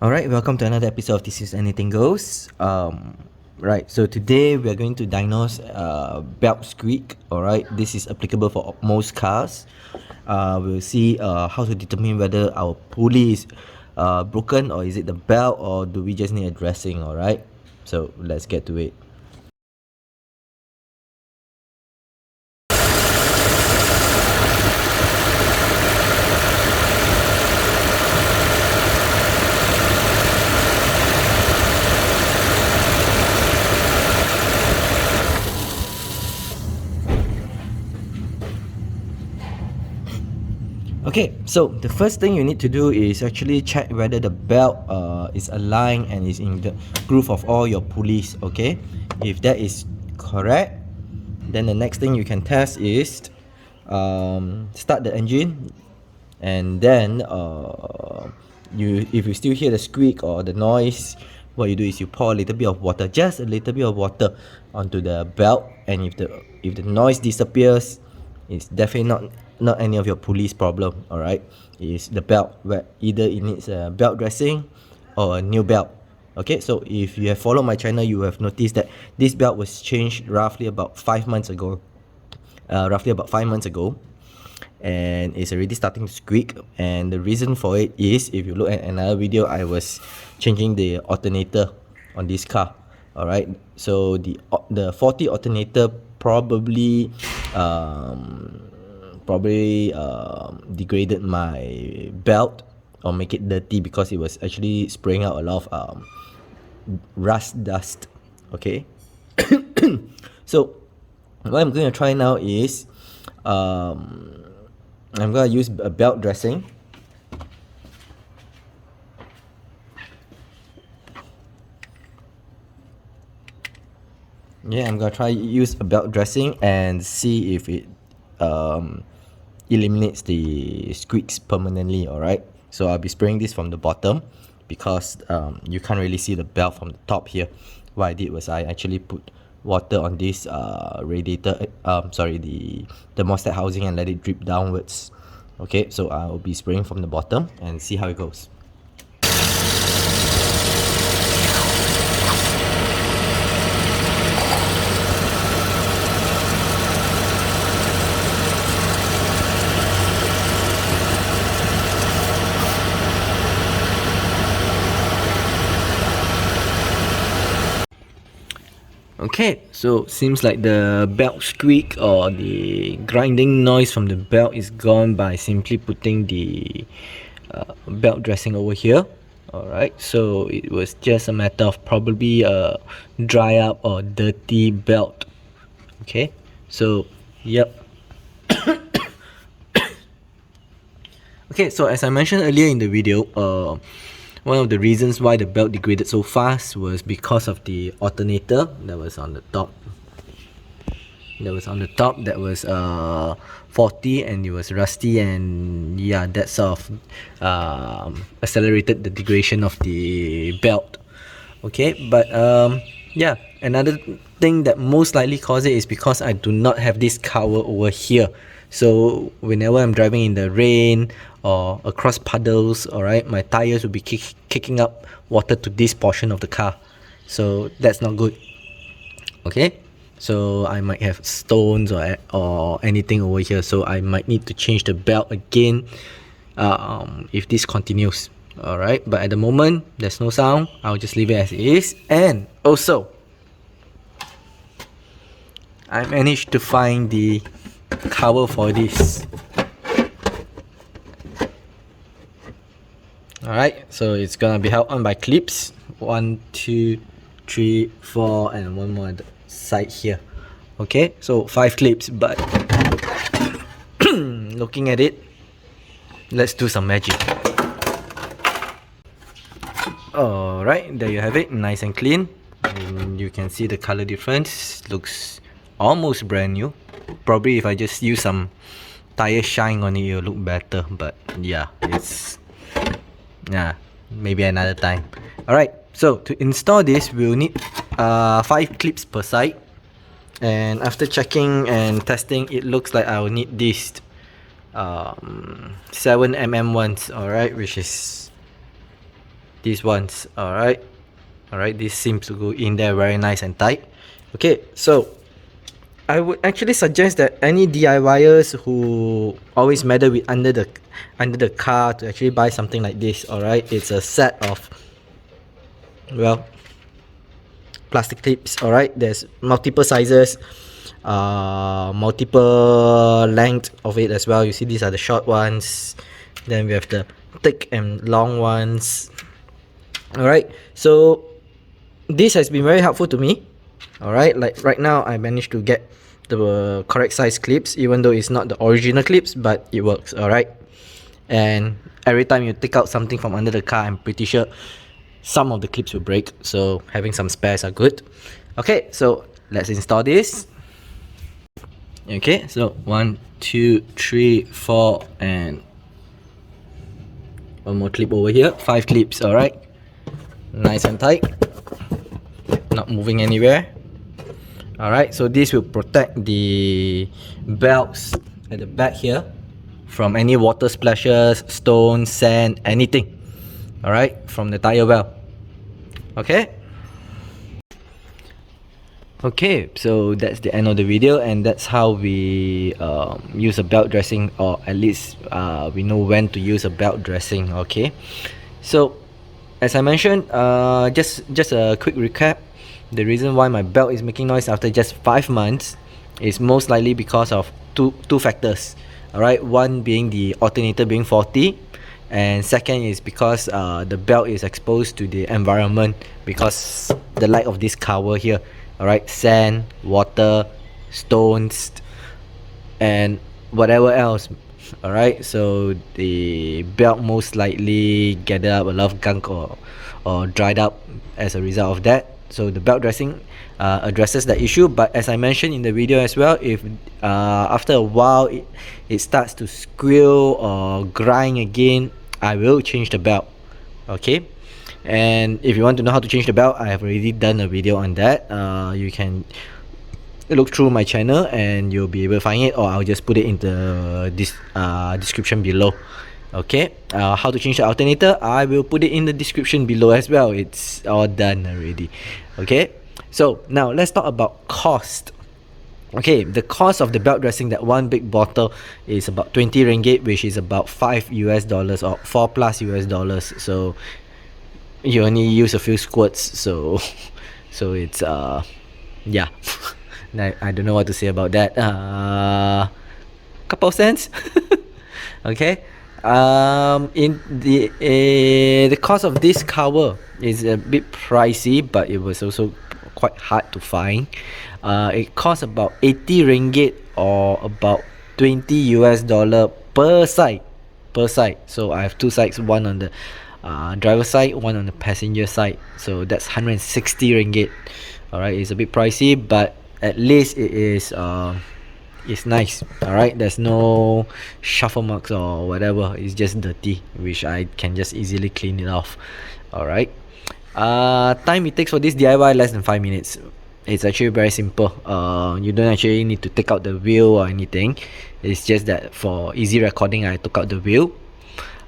Alright, welcome to another episode of This Is Anything Goes. Right, so today we are going to diagnose belt squeak. Alright, this is applicable for most cars. We'll see how to determine whether our pulley is broken, or is it the belt, or do we just need a dressing. Alright, so let's get to it. Okay, so the first thing you need to do is actually check whether the belt is aligned and is in the groove of all your pulleys. Okay, if that is correct, then the next thing you can test is start the engine, and then if you still hear the squeak or the noise, what you do is you pour a little bit of water, just a little bit of water, onto the belt, and if the noise disappears, it's definitely not any of your pulleys problem. All right, it's the belt, where either it needs a belt dressing or a new belt. Okay, so if you have followed my channel, you have noticed that this belt was changed roughly about 5 months ago. And it's already starting to squeak, and the reason for it is, if you look at another video, I was changing the alternator on this car. All right, so the faulty alternator probably degraded my belt or make it dirty, because it was actually spraying out a lot of rust dust. Okay, so what I'm going to try now is I'm going to use a belt dressing. Yeah, I'm going to try use a belt dressing and see if it eliminates the squeaks permanently. Alright, so I'll be spraying this from the bottom, because you can't really see the belt from the top here. What I did was I actually put water on this radiator, the thermostat housing, and let it drip downwards. Okay, so I'll be spraying from the bottom and see how it goes. Okay, so seems like the belt squeak or the grinding noise from the belt is gone by simply putting the belt dressing over here. Alright, so it was just a matter of probably a dry up or dirty belt. Okay, so yep. Okay, so as I mentioned earlier in the video, one of the reasons why the belt degraded so fast was because of the alternator that was on the top. That was faulty, and it was rusty, and yeah, that sort of accelerated the degradation of the belt. Okay, but yeah, another thing that most likely caused it is because I do not have this cover over here. So whenever I'm driving in the rain or across puddles, alright, my tires will be kicking up water to this portion of the car. So that's not good. Okay, so I might have stones or anything over here, so I might need to change the belt again if this continues. Alright, but at the moment there's no sound. I'll just leave it as it is. And also, I managed to find the cover for this. Alright, so it's gonna be held on by clips. 1, 2, 3, 4, and one more at the side here. Okay, so 5 clips, but looking at it, let's do some magic. Alright, there you have it, nice and clean. And you can see the color difference, looks almost brand new. Probably if I just use some tire shine on it, it'll look better, but yeah, maybe another time. Alright, so to install this, we'll need 5 clips per side, and after checking and testing, it looks like I'll need this 7mm ones. Alright, which is these ones. Alright, this seems to go in there very nice and tight. Okay, so I would actually suggest that any DIYers who always meddle with under the car to actually buy something like this. Alright, it's a set of, well, plastic clips. Alright, there's multiple sizes, multiple length of it as well. You see, these are the short ones, then we have the thick and long ones. Alright, so this has been very helpful to me. Alright, like right now I managed to get the correct size clips, even though it's not the original clips, but it works. Alright, and every time you take out something from under the car, I'm pretty sure some of the clips will break, so having some spares are good. Okay, so let's install this. Okay, so 1, 2, 3, 4, and one more clip over here. 5 clips. Alright, nice and tight, not moving anywhere. Alright, so this will protect the belts at the back here from any water splashes, stones, sand, anything. Alright, from the tire well. Okay, so that's the end of the video, and that's how we use a belt dressing, or at least we know when to use a belt dressing. Okay, so as I mentioned, just a quick recap. The reason why my belt is making noise after just 5 months is most likely because of two factors. Alright, one being the alternator being faulty, and second is because the belt is exposed to the environment because the lack of this cover here. Alright, sand, water, stones, and whatever else. Alright, so the belt most likely gathered up a lot of gunk or dried up as a result of that. So the belt dressing addresses that issue. But as I mentioned in the video as well, if after a while it starts to squeal or grind again, I will change the belt. Okay, and if you want to know how to change the belt, I have already done a video on that. You can look through my channel and you'll be able to find it, or I'll just put it in the description below. Okay, how to change the alternator, I will put it in the description below as well. It's all done already. Okay, so now let's talk about cost. Okay, the cost of the belt dressing, that one big bottle, is about 20 ringgit, which is about $5 or $4+. So you only use a few squirts, so it's yeah. I don't know what to say about that. Couple cents. Okay, in the cost of this cover is a bit pricey, but it was also quite hard to find. It costs about 80 ringgit or about $20 per side. So I have 2 sides, one on the driver side, one on the passenger side, so that's 160 ringgit. Alright, it's a bit pricey, but at least it is it's nice. Alright, there's no shuffle marks or whatever, it's just dirty, which I can just easily clean it off. Alright, time it takes for this DIY, less than 5 minutes. It's actually very simple. You don't actually need to take out the wheel or anything. It's just that for easy recording, I took out the wheel.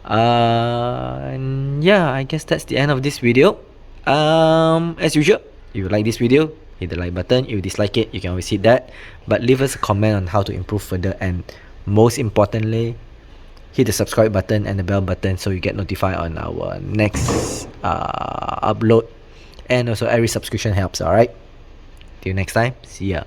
And yeah, I guess that's the end of this video. As usual, if you like this video, hit the like button. If you dislike it, you can always hit that, but leave us a comment on how to improve further, and most importantly, hit the subscribe button and the bell button so you get notified on our next upload. And also, every subscription helps. Alright, till next time, see ya.